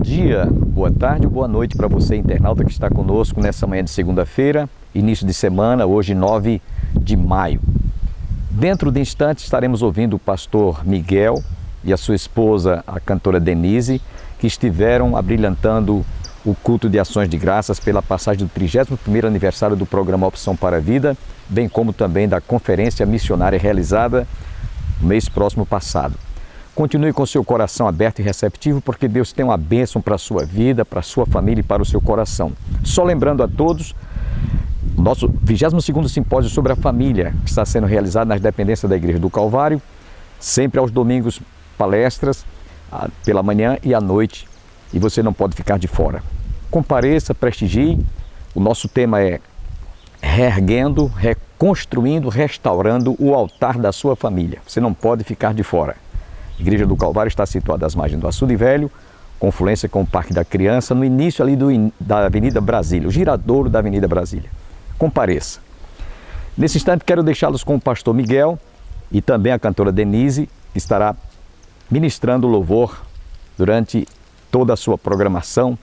dia, boa tarde ou boa noite para você, internauta que está conosco nessa manhã de segunda-feira, início de semana, hoje 9 de maio. Dentro de instantes estaremos ouvindo o pastor Miguel e a sua esposa, a cantora Denise, que estiveram abrilhantando o culto de ações de graças pela passagem do 31º aniversário do programa Opção para a Vida, bem como também da conferência missionária realizada no mês próximo passado. Continue com seu coração aberto e receptivo, porque Deus tem uma bênção para a sua vida, para a sua família e para o seu coração. Só lembrando a todos, nosso 22º simpósio sobre a família, que está sendo realizado nas dependências da Igreja do Calvário, sempre aos domingos, palestras, pela manhã e à noite, e você não pode ficar de fora. Compareça, prestigie. O nosso tema é reerguendo, reconstruindo, restaurando o altar da sua família. Você não pode ficar de fora. A Igreja do Calvário está situada às margens do Açude Velho, confluência com o Parque da Criança, no início ali da Avenida Brasília, o giradouro da Avenida Brasília. Compareça. Nesse instante quero deixá-los com o pastor Miguel e também a cantora Denise, que estará ministrando louvor durante toda a sua programação,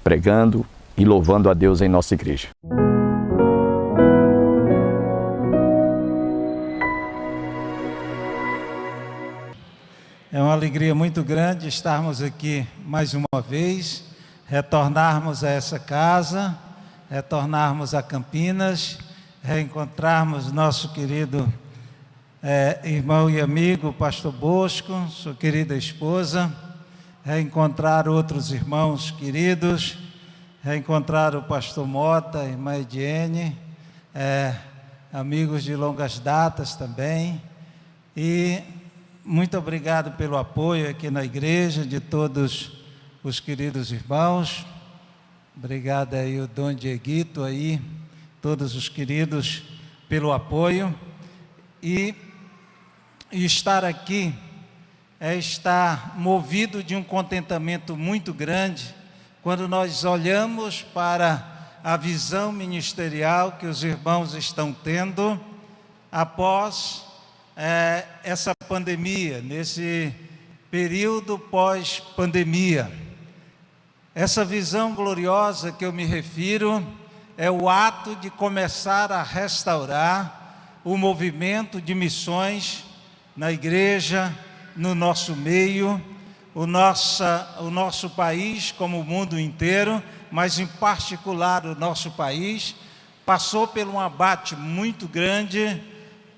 pregando e louvando a Deus em nossa igreja. É uma alegria muito grande estarmos aqui mais uma vez, retornarmos a essa casa, retornarmos a Campinas, reencontrarmos nosso querido irmão e amigo, pastor Bosco, sua querida esposa, reencontrar outros irmãos queridos, reencontrar o pastor Mota, irmã Ediene, amigos de longas datas também, e muito obrigado pelo apoio aqui na igreja, de todos os queridos irmãos. Obrigado aí o Dom Dieguito aí, todos os queridos pelo apoio. E estar aqui é estar movido de um contentamento muito grande quando nós olhamos para a visão ministerial que os irmãos estão tendo após essa pandemia, nesse período pós-pandemia. Essa visão gloriosa que eu me refiro é o ato de começar a restaurar o movimento de missões na igreja, no nosso meio, o nosso país, como o mundo inteiro, mas em particular o nosso país, passou por um abate muito grande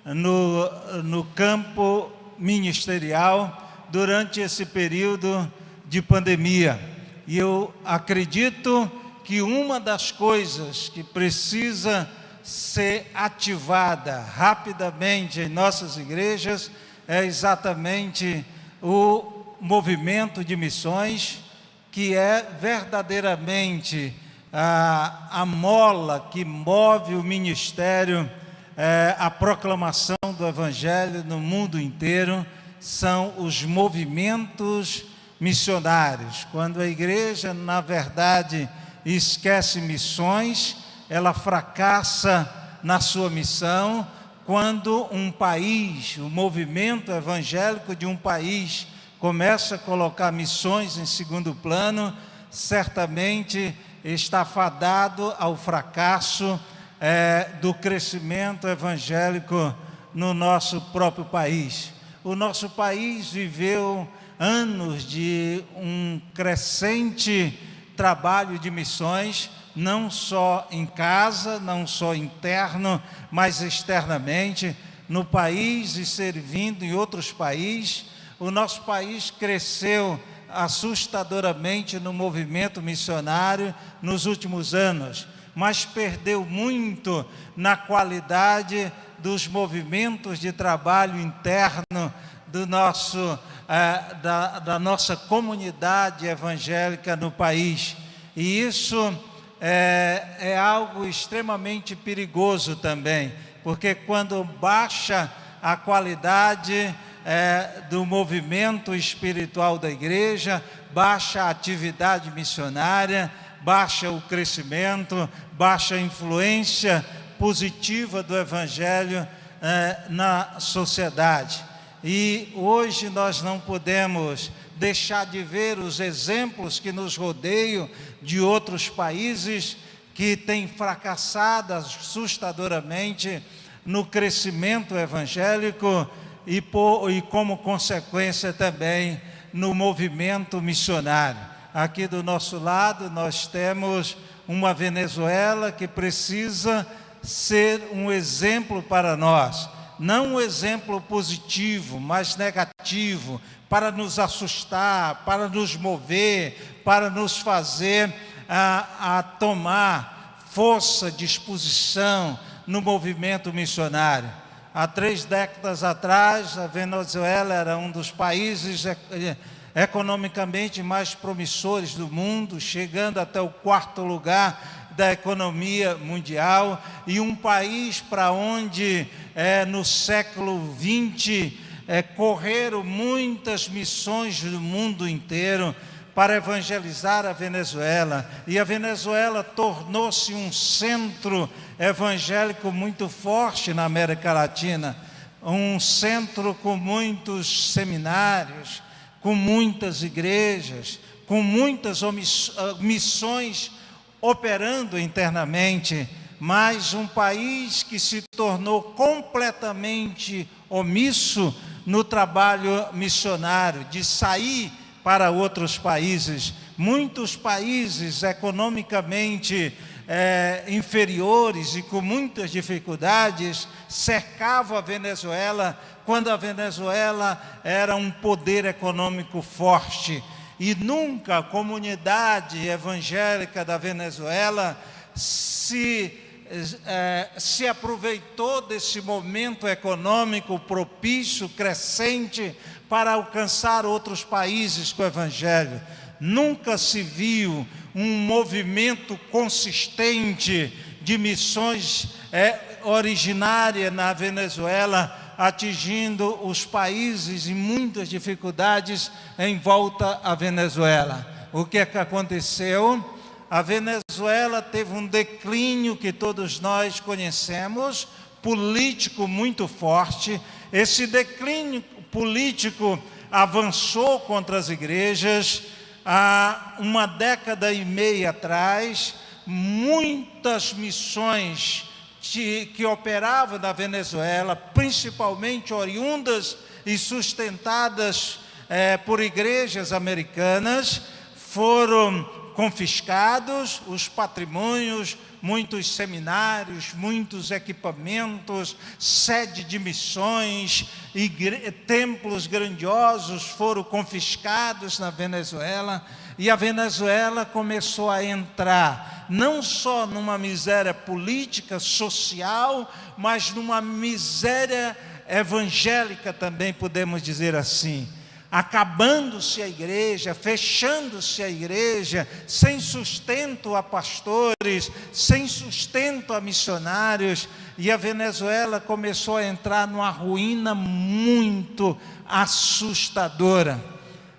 no campo ministerial durante esse período de pandemia. E eu acredito que uma das coisas que precisa ser ativada rapidamente em nossas igrejas é exatamente o movimento de missões, que é verdadeiramente a mola que move o ministério, a proclamação do Evangelho no mundo inteiro. São os movimentos missionários. Quando a igreja, na verdade, esquece missões, ela fracassa na sua missão. Quando um país, o movimento evangélico de um país, começa a colocar missões em segundo plano, certamente está fadado ao fracasso do crescimento evangélico no nosso próprio país. O nosso país viveu anos de um crescente trabalho de missões, não só em casa, não só interno, mas externamente, no país e servindo em outros países. O nosso país cresceu assustadoramente no movimento missionário nos últimos anos, mas perdeu muito na qualidade dos movimentos de trabalho interno da nossa comunidade evangélica no país. E isso é algo extremamente perigoso também, porque quando baixa a qualidade do movimento espiritual da igreja, baixa a atividade missionária, baixa o crescimento, baixa a influência positiva do Evangelho na sociedade. E hoje nós não podemos deixar de ver os exemplos que nos rodeiam de outros países que têm fracassado assustadoramente no crescimento evangélico e como consequência também no movimento missionário. Aqui do nosso lado nós temos uma Venezuela que precisa ser um exemplo para nós, não um exemplo positivo, mas negativo, para nos assustar, para nos mover, para nos fazer a tomar força, disposição no movimento missionário. Há 3 décadas atrás, a Venezuela era um dos países economicamente mais promissores do mundo, chegando até o 4º lugar da economia mundial, e um país para onde no século XX correram muitas missões do mundo inteiro para evangelizar a Venezuela, e a Venezuela tornou-se um centro evangélico muito forte na América Latina, um centro com muitos seminários, com muitas igrejas, com muitas missões operando internamente, mas um país que se tornou completamente omisso no trabalho missionário, de sair para outros países. Muitos países economicamente inferiores e com muitas dificuldades cercavam a Venezuela, quando a Venezuela era um poder econômico forte. E nunca a comunidade evangélica da Venezuela se aproveitou desse momento econômico propício, crescente, para alcançar outros países com o Evangelho. Nunca se viu um movimento consistente de missões originária na Venezuela, atingindo os países em muitas dificuldades em volta à Venezuela. O que é que aconteceu? A Venezuela teve um declínio que todos nós conhecemos, político muito forte. Esse declínio político avançou contra as igrejas. Há 1,5 décadas atrás, muitas missões que operavam na Venezuela, principalmente oriundas e sustentadas por igrejas americanas, foram confiscados, os patrimônios, muitos seminários, muitos equipamentos, sede de missões, templos grandiosos foram confiscados na Venezuela, e a Venezuela começou a entrar não só numa miséria política, social, mas numa miséria evangélica também, podemos dizer assim. Acabando-se a igreja, fechando-se a igreja, sem sustento a pastores, sem sustento a missionários, e a Venezuela começou a entrar numa ruína muito assustadora.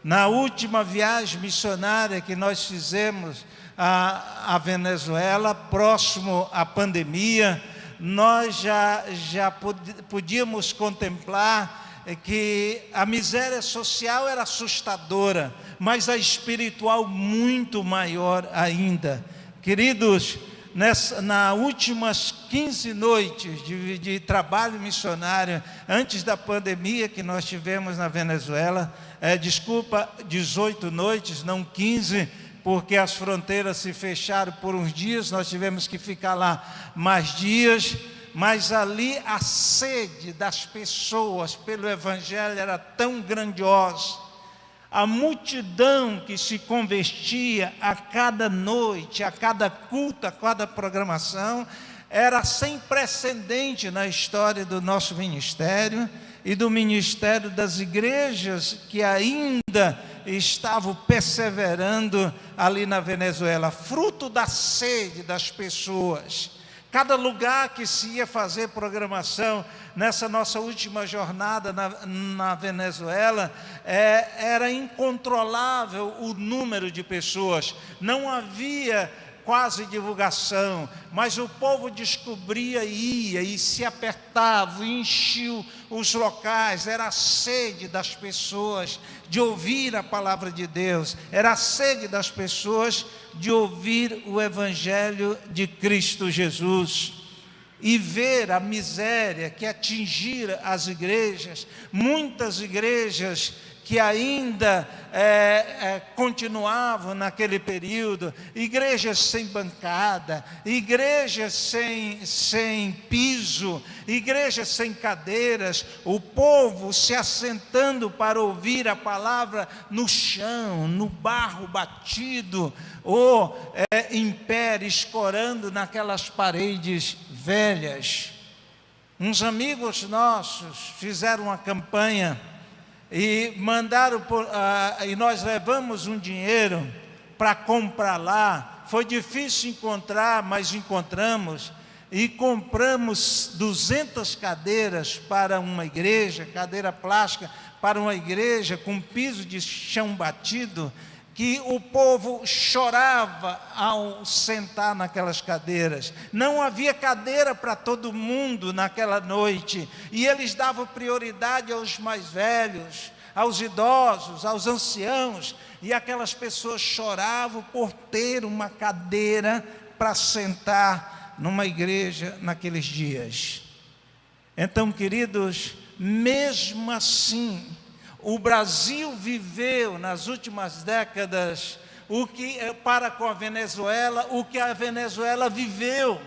Na última viagem missionária que nós fizemos à Venezuela, próximo à pandemia, nós já podíamos contemplar que a miséria social era assustadora, mas a espiritual muito maior ainda. Queridos, nas últimas 15 noites de trabalho missionário, antes da pandemia que nós tivemos na Venezuela, 18 noites, não 15, porque as fronteiras se fecharam por uns dias, nós tivemos que ficar lá mais dias. Mas ali a sede das pessoas pelo Evangelho era tão grandiosa. A multidão que se convertia a cada noite, a cada culto, a cada programação, era sem precedente na história do nosso ministério e do ministério das igrejas que ainda estavam perseverando ali na Venezuela, fruto da sede das pessoas. Cada lugar que se ia fazer programação, nessa nossa última jornada na Venezuela, era incontrolável o número de pessoas. Não havia quase divulgação, mas o povo descobria e ia, e se apertava, enchia os locais. Era a sede das pessoas de ouvir a palavra de Deus, era a sede das pessoas de ouvir o Evangelho de Cristo Jesus e ver a miséria que atingira as igrejas, muitas igrejas que ainda continuavam naquele período, igrejas sem bancada, igrejas sem piso, igrejas sem cadeiras, o povo se assentando para ouvir a palavra no chão, no barro batido, ou em pé, escorando naquelas paredes velhas. Uns amigos nossos fizeram uma campanha e mandaram e nós levamos um dinheiro para comprar lá. Foi difícil encontrar, mas encontramos, e compramos 200 cadeiras para uma igreja, cadeira plástica para uma igreja com piso de chão batido, que o povo chorava ao sentar naquelas cadeiras. Não havia cadeira para todo mundo naquela noite, e eles davam prioridade aos mais velhos, aos idosos, aos anciãos, e aquelas pessoas choravam por ter uma cadeira para sentar numa igreja naqueles dias. Então, queridos, mesmo assim, o Brasil viveu nas últimas décadas para com a Venezuela, o que a Venezuela viveu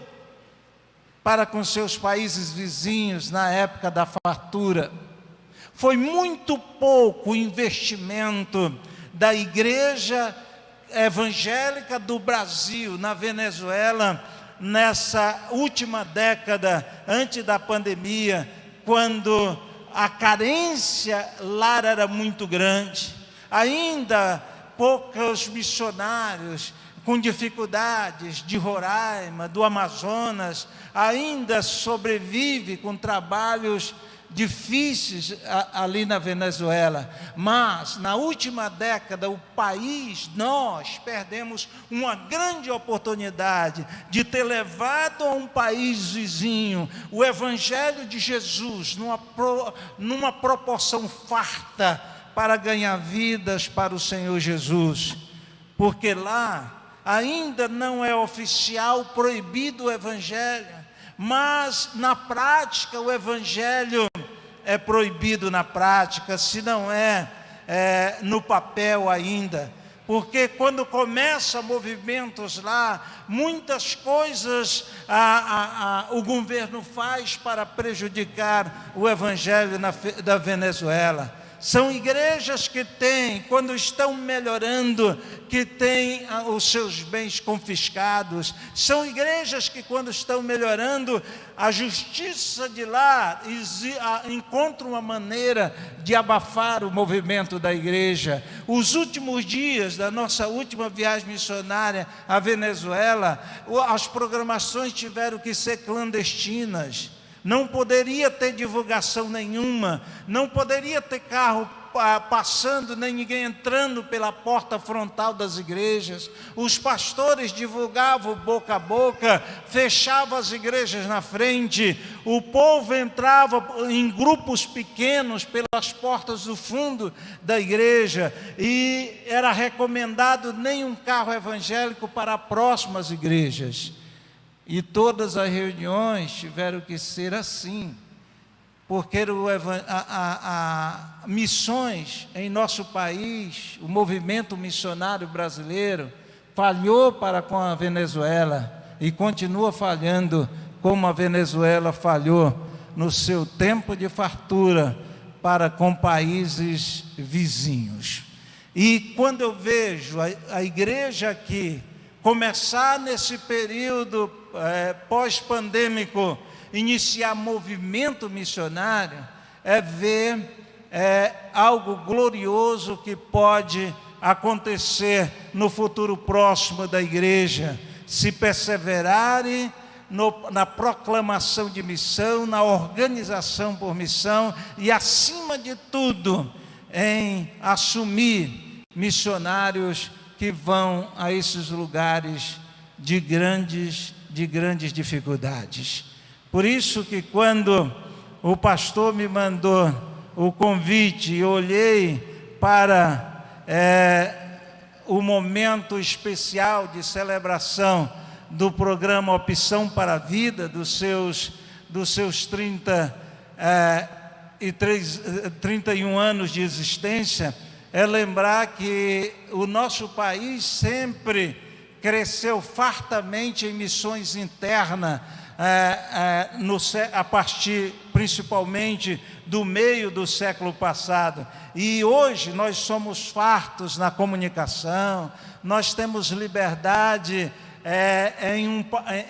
para com seus países vizinhos na época da fartura. Foi muito pouco o investimento da igreja evangélica do Brasil na Venezuela nessa última década, antes da pandemia, quando a carência lá era muito grande, ainda poucos missionários com dificuldades de Roraima, do Amazonas, ainda sobrevive com trabalhos difíceis ali na Venezuela. Mas na última década nós perdemos uma grande oportunidade de ter levado a um país vizinho o Evangelho de Jesus numa proporção farta para ganhar vidas para o Senhor Jesus, porque lá ainda não é oficial, proibido o Evangelho, mas na prática o Evangelho é proibido na prática, se não é no papel ainda, porque quando começa movimentos lá, muitas coisas o governo faz para prejudicar o Evangelho da Venezuela. São igrejas que têm, quando estão melhorando, que têm os seus bens confiscados. São igrejas que, quando estão melhorando, a justiça de lá encontra uma maneira de abafar o movimento da igreja. Os últimos dias da nossa última viagem missionária à Venezuela, as programações tiveram que ser clandestinas. Não poderia ter divulgação nenhuma, não poderia ter carro passando, nem ninguém entrando pela porta frontal das igrejas. Os pastores divulgavam boca a boca, fechavam as igrejas na frente, o povo entrava em grupos pequenos pelas portas do fundo da igreja, e era recomendado nenhum carro evangélico para próximas igrejas. E todas as reuniões tiveram que ser assim, porque missões em nosso país, o movimento missionário brasileiro, falhou para com a Venezuela e continua falhando, como a Venezuela falhou no seu tempo de fartura para com países vizinhos. E quando eu vejo a igreja aqui começar nesse período pós-pandêmico, iniciar movimento missionário, é ver algo glorioso que pode acontecer no futuro próximo da igreja, se perseverarem na proclamação de missão, na organização por missão e, acima de tudo, em assumir missionários que vão a esses lugares de grandes dificuldades. Por isso que quando o pastor me mandou o convite, eu olhei para o momento especial de celebração do programa Opção para a Vida, dos seus 31 anos de existência, é lembrar que o nosso país sempre cresceu fartamente em missões internas, a partir principalmente do meio do século passado. E hoje nós somos fartos na comunicação, nós temos liberdade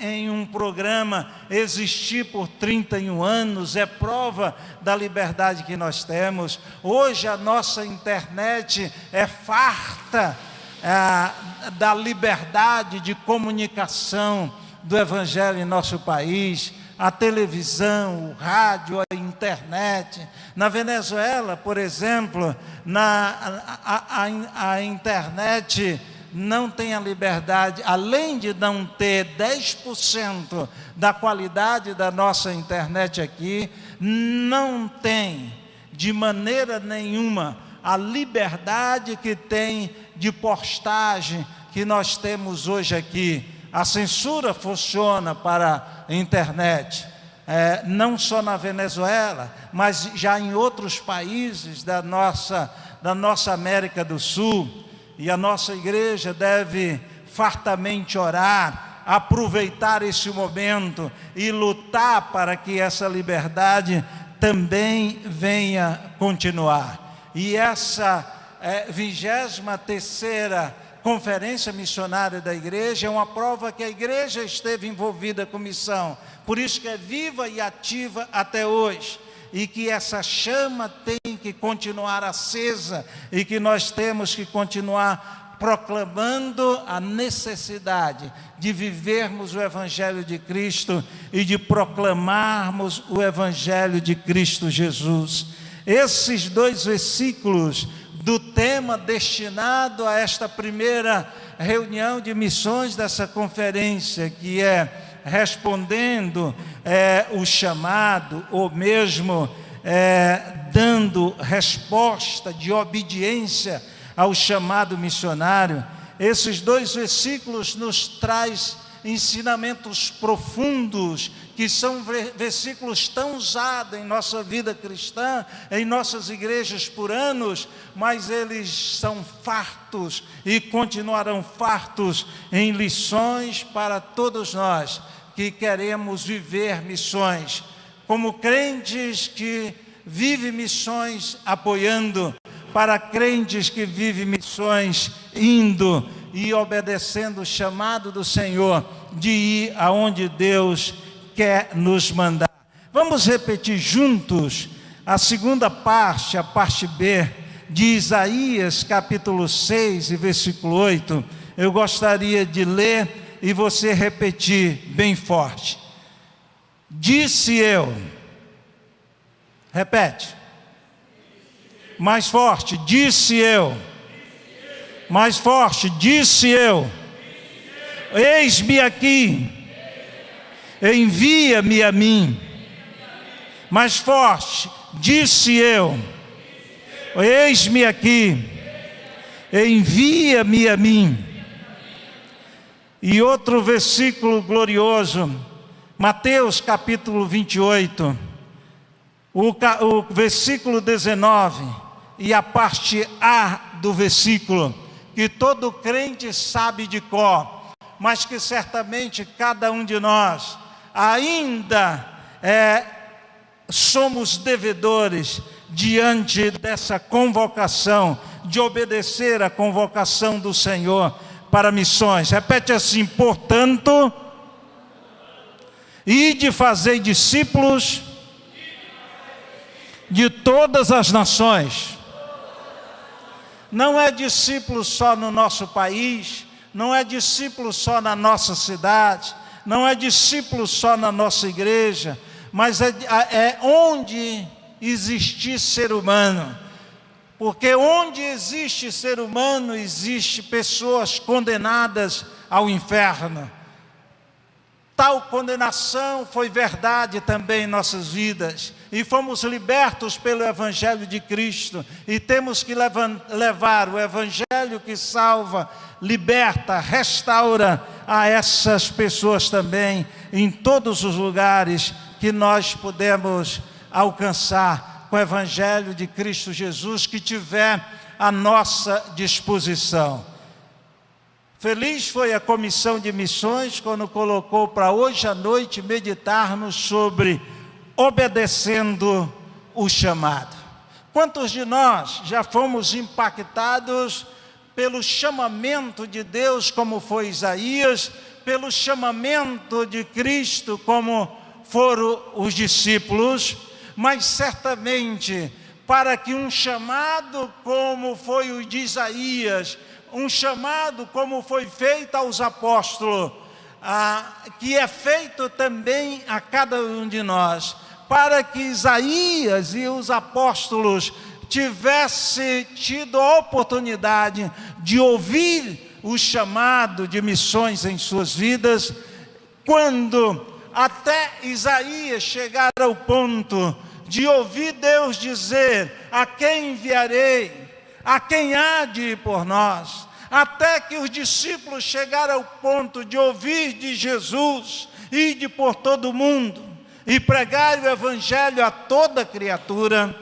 em um programa existir por 31 anos, é prova da liberdade que nós temos. Hoje a nossa internet é farta da liberdade de comunicação do Evangelho em nosso país, a televisão, o rádio, a internet. Na Venezuela, por exemplo, a internet não tem a liberdade, além de não ter 10% da qualidade da nossa internet aqui, não tem de maneira nenhuma a liberdade que tem de postagem que nós temos hoje aqui. A censura funciona para a internet, não só na Venezuela, mas já em outros países da nossa América do Sul. E a nossa igreja deve fartamente orar, aproveitar esse momento e lutar para que essa liberdade também venha continuar. E essa 23ª Conferência Missionária da Igreja é uma prova que a igreja esteve envolvida com missão, por isso que é viva e ativa até hoje, e que essa chama tem que continuar acesa, e que nós temos que continuar proclamando a necessidade de vivermos o Evangelho de Cristo e de proclamarmos o Evangelho de Cristo Jesus. Esses 2 versículos do tema destinado a esta primeira reunião de missões dessa conferência, que é respondendo o chamado, ou mesmo dando resposta de obediência ao chamado missionário. Esses 2 versículos nos traz ensinamentos profundos, que são versículos tão usados em nossa vida cristã, em nossas igrejas por anos, mas eles são fartos e continuarão fartos em lições para todos nós que queremos viver missões, como crentes que vivem missões apoiando, para crentes que vivem missões indo e obedecendo o chamado do Senhor de ir aonde Deus quer nos mandar. Vamos repetir juntos a segunda parte, a parte B de Isaías capítulo 6 e versículo 8. Eu gostaria de ler e você repetir bem forte. Disse eu. Repete. Mais forte. Disse eu. Mais forte. Disse eu. Eis-me aqui. Envia-me a mim. Mais forte. Disse eu. Eis-me aqui. Envia-me a mim. E outro versículo glorioso, Mateus capítulo 28, o versículo 19, e a parte A do versículo, que todo crente sabe de cor, mas que certamente cada um de nós ainda somos devedores diante dessa convocação, de obedecer a convocação do Senhor para missões. Repete assim: portanto, ide fazer discípulos de todas as nações. Não é discípulo só no nosso país, não é discípulo só na nossa cidade, não é discípulo só na nossa igreja, mas é onde existir ser humano. Porque onde existe ser humano, existe pessoas condenadas ao inferno. tal condenação foi verdade também em nossas vidas, e fomos libertos pelo Evangelho de Cristo, e temos que levar o Evangelho que salva, liberta, restaura a essas pessoas também, em todos os lugares que nós podemos alcançar com o Evangelho de Cristo Jesus, que tiver à nossa disposição. Feliz foi a comissão de missões quando colocou para hoje à noite meditarmos sobre obedecendo o chamado. Quantos de nós já fomos impactados pelo chamamento de Deus, como foi Isaías, pelo chamamento de Cristo, como foram os discípulos, mas certamente para que um chamado como foi o de Isaías, um chamado como foi feito aos apóstolos, que é feito também a cada um de nós, para que Isaías e os apóstolos tivessem tido a oportunidade de ouvir o chamado de missões em suas vidas, quando até Isaías chegar ao ponto de ouvir Deus dizer: a quem enviarei? A quem há de ir por nós? Até que os discípulos chegaram ao ponto de ouvir de Jesus: ide por todo o mundo e pregai o Evangelho a toda criatura.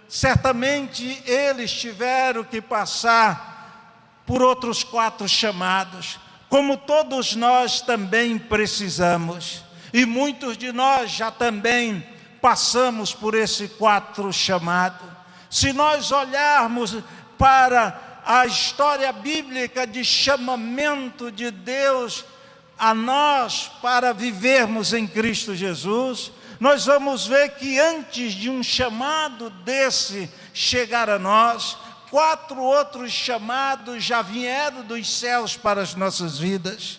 Certamente eles tiveram que passar por outros 4 chamados, como todos nós também precisamos, e muitos de nós já também passamos por esse 4 chamado. Se nós olharmos para a história bíblica de chamamento de Deus a nós para vivermos em Cristo Jesus, nós vamos ver que antes de um chamado desse chegar a nós, 4 outros chamados já vieram dos céus para as nossas vidas.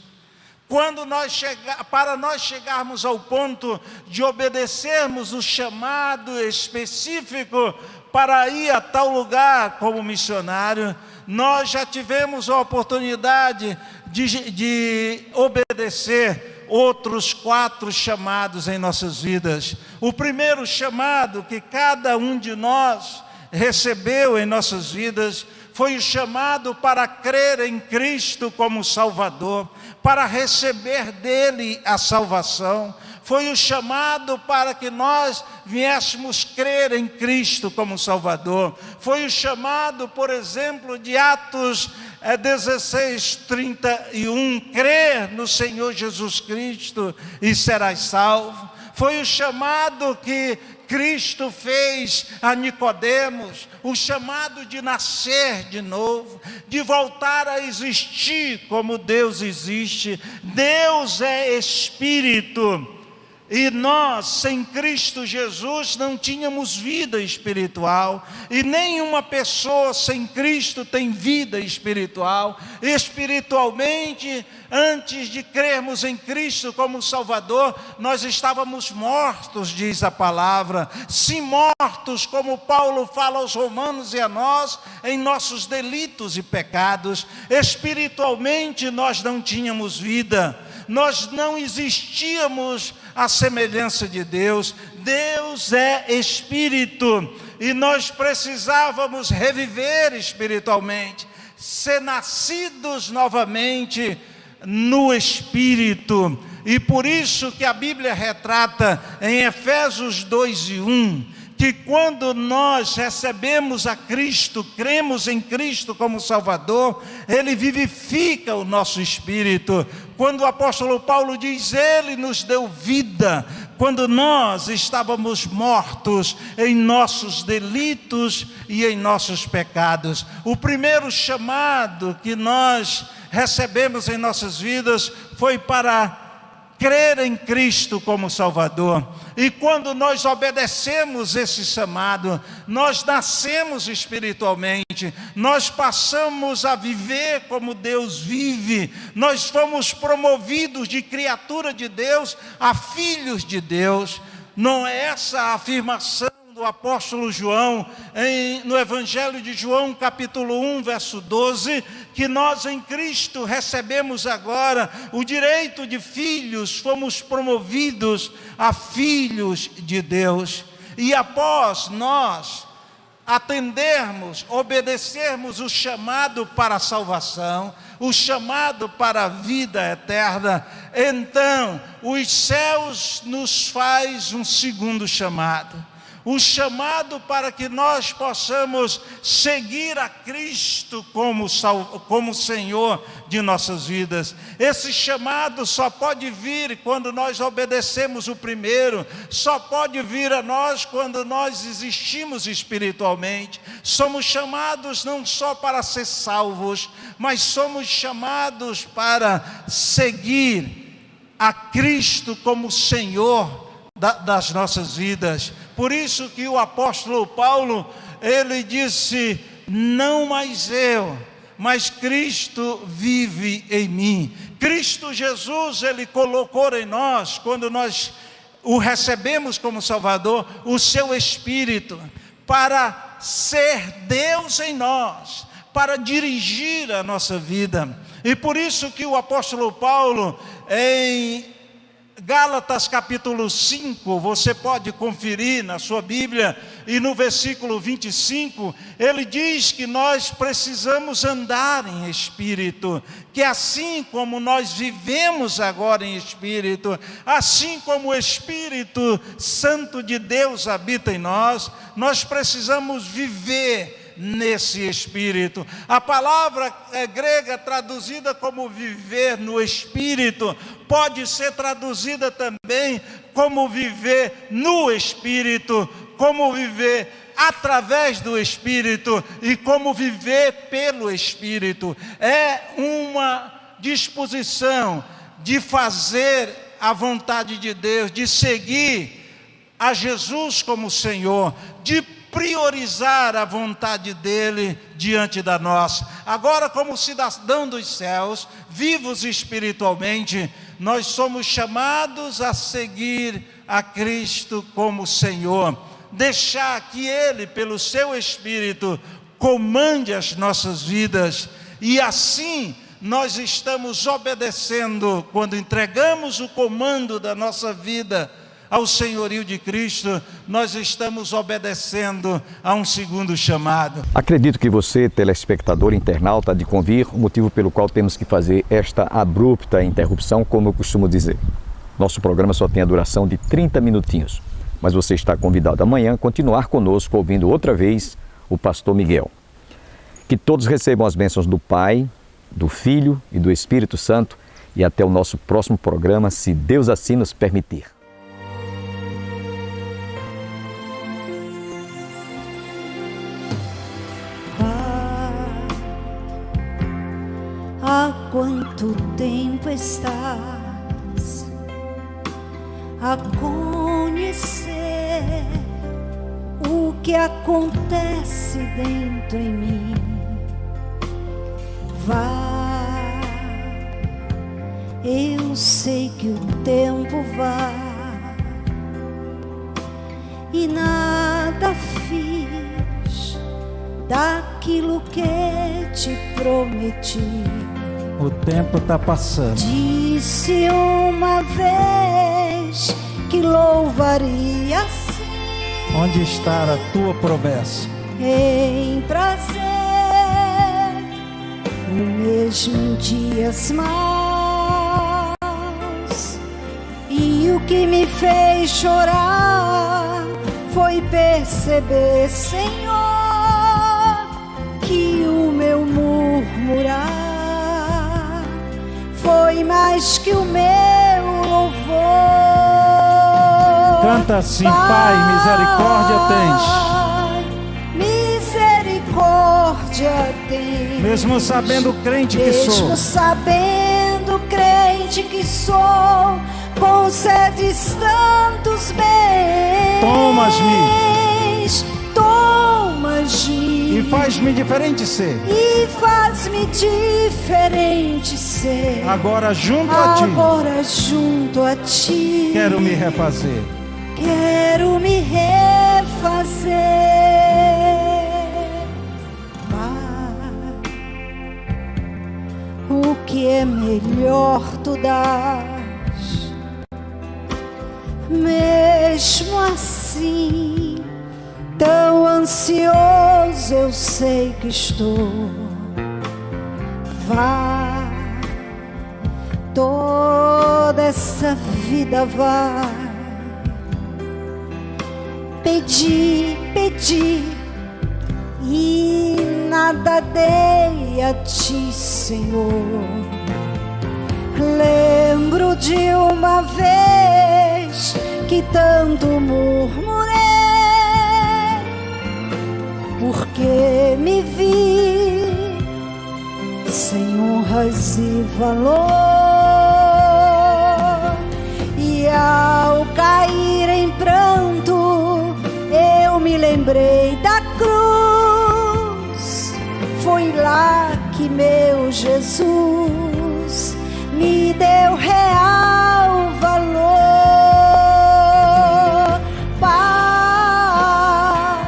Para nós chegarmos ao ponto de obedecermos o chamado específico para ir a tal lugar como missionário, nós já tivemos a oportunidade de obedecer outros 4 chamados em nossas vidas. O primeiro chamado que cada um de nós recebeu em nossas vidas foi o chamado para crer em Cristo como Salvador, para receber dele a salvação. Foi o chamado para que nós viéssemos crer em Cristo como Salvador. Foi o chamado, por exemplo, de Atos 16:31, crer no Senhor Jesus Cristo e serás salvo. Foi o chamado que Cristo fez a Nicodemos, o chamado de nascer de novo, de voltar a existir como Deus existe. Deus é Espírito. E nós, sem Cristo Jesus, não tínhamos vida espiritual. E nenhuma pessoa sem Cristo tem vida espiritual. Espiritualmente, antes de crermos em Cristo como Salvador, nós estávamos mortos, diz a palavra. Sim, mortos, como Paulo fala aos Romanos e a nós, em nossos delitos e pecados. Espiritualmente, nós não tínhamos vida. Nós não existíamos à semelhança de Deus. Deus é Espírito e nós precisávamos reviver espiritualmente, ser nascidos novamente no Espírito. E por isso que a Bíblia retrata em Efésios 2:1, que quando nós recebemos a Cristo, cremos em Cristo como Salvador, Ele vivifica o nosso espírito. Quando o apóstolo Paulo diz, Ele nos deu vida, quando nós estávamos mortos em nossos delitos e em nossos pecados. O primeiro chamado que nós recebemos em nossas vidas foi para crer em Cristo como Salvador. E quando nós obedecemos esse chamado, nós nascemos espiritualmente, nós passamos a viver como Deus vive, nós fomos promovidos de criatura de Deus a filhos de Deus. Não é essa a afirmação do apóstolo João, no Evangelho de João, capítulo 1, verso 12, que nós em Cristo recebemos agora o direito de filhos, fomos promovidos a filhos de Deus. E após nós atendermos, obedecermos o chamado para a salvação, o chamado para a vida eterna, então os céus nos faz um segundo chamado. O chamado para que nós possamos seguir a Cristo como Senhor de nossas vidas. Esse chamado só pode vir quando nós obedecemos o primeiro, só pode vir a nós quando nós existimos espiritualmente. Somos chamados não só para ser salvos, mas somos chamados para seguir a Cristo como Senhor das nossas vidas. Por isso que o apóstolo Paulo, ele disse: não mais eu, mas Cristo vive em mim. Cristo Jesus, ele colocou em nós, quando nós o recebemos como Salvador, o seu Espírito, para ser Deus em nós, para dirigir a nossa vida. E por isso que o apóstolo Paulo, em Gálatas capítulo 5, você pode conferir na sua Bíblia, e no versículo 25, ele diz que nós precisamos andar em Espírito, que assim como nós vivemos agora em Espírito, assim como o Espírito Santo de Deus habita em nós, nós precisamos viver nesse Espírito. A palavra grega traduzida como viver no Espírito, pode ser traduzida também como viver no Espírito, como viver através do Espírito e como viver pelo Espírito. É uma disposição de fazer a vontade de Deus, de seguir a Jesus como Senhor, de priorizar a vontade dele diante da nossa. Agora, como cidadão dos céus, vivos espiritualmente, nós somos chamados a seguir a Cristo como Senhor, deixar que ele, pelo seu Espírito, comande as nossas vidas, e assim nós estamos obedecendo. Quando entregamos o comando da nossa vida ao senhorio de Cristo, nós estamos obedecendo a um segundo chamado. Acredito que você, telespectador internauta, há de convir o motivo pelo qual temos que fazer esta abrupta interrupção, como eu costumo dizer. Nosso programa só tem a duração de 30 minutinhos, mas você está convidado amanhã a continuar conosco, ouvindo outra vez o pastor Miguel. Que todos recebam as bênçãos do Pai, do Filho e do Espírito Santo, e até o nosso próximo programa, se Deus assim nos permitir. Há quanto tempo estás a conhecer o que acontece dentro em mim? Vá, eu sei que o tempo vai e nada fiz daquilo que te prometi. O tempo está passando. Disse uma vez que louvaria sim. Onde está a tua promessa? Em prazer, mesmo em dias maus. E o que me fez chorar foi perceber, Senhor, que o meu murmurar foi mais que o meu louvor. Canta assim: Pai, misericórdia tens. Mesmo sabendo crente que sou. Mesmo sabendo crente que sou, concedes tantos bens. E faz-me diferente ser. Agora junto a ti. Quero me refazer. refazer. Pai, o que é melhor tu dás, mesmo assim, tão ansioso eu sei que estou. Vai, toda essa vida vai. Pedi, pedi e nada dei a ti, Senhor. Lembro de uma vez que tanto murmurei, porque me vi sem honras e valor, e ao cair em pranto eu me lembrei da cruz. Foi lá que meu Jesus me deu real valor. Pai,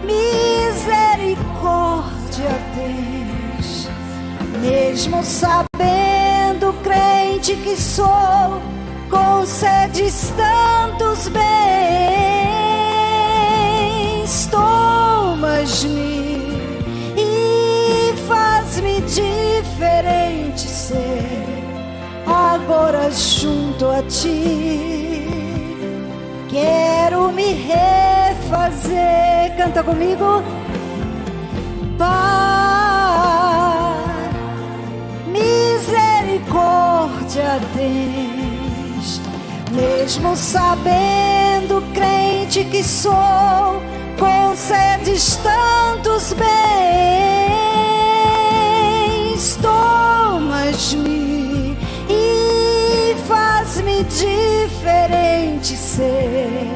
misericórdia tens, mesmo sabendo, crente que sou, concedes tantos bens. Tomas-me e faz-me diferente ser, agora junto a ti. Quero me refazer. Canta comigo. Pai, misericórdia tens, mesmo sabendo, crente que sou, concedes tantos bens. Tomas-me e faz-me diferente ser,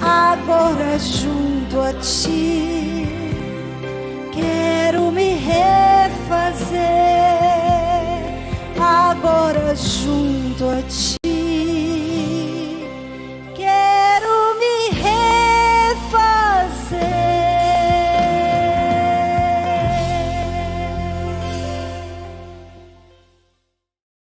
agora junto a ti. Quero me refazer, agora junto a ti.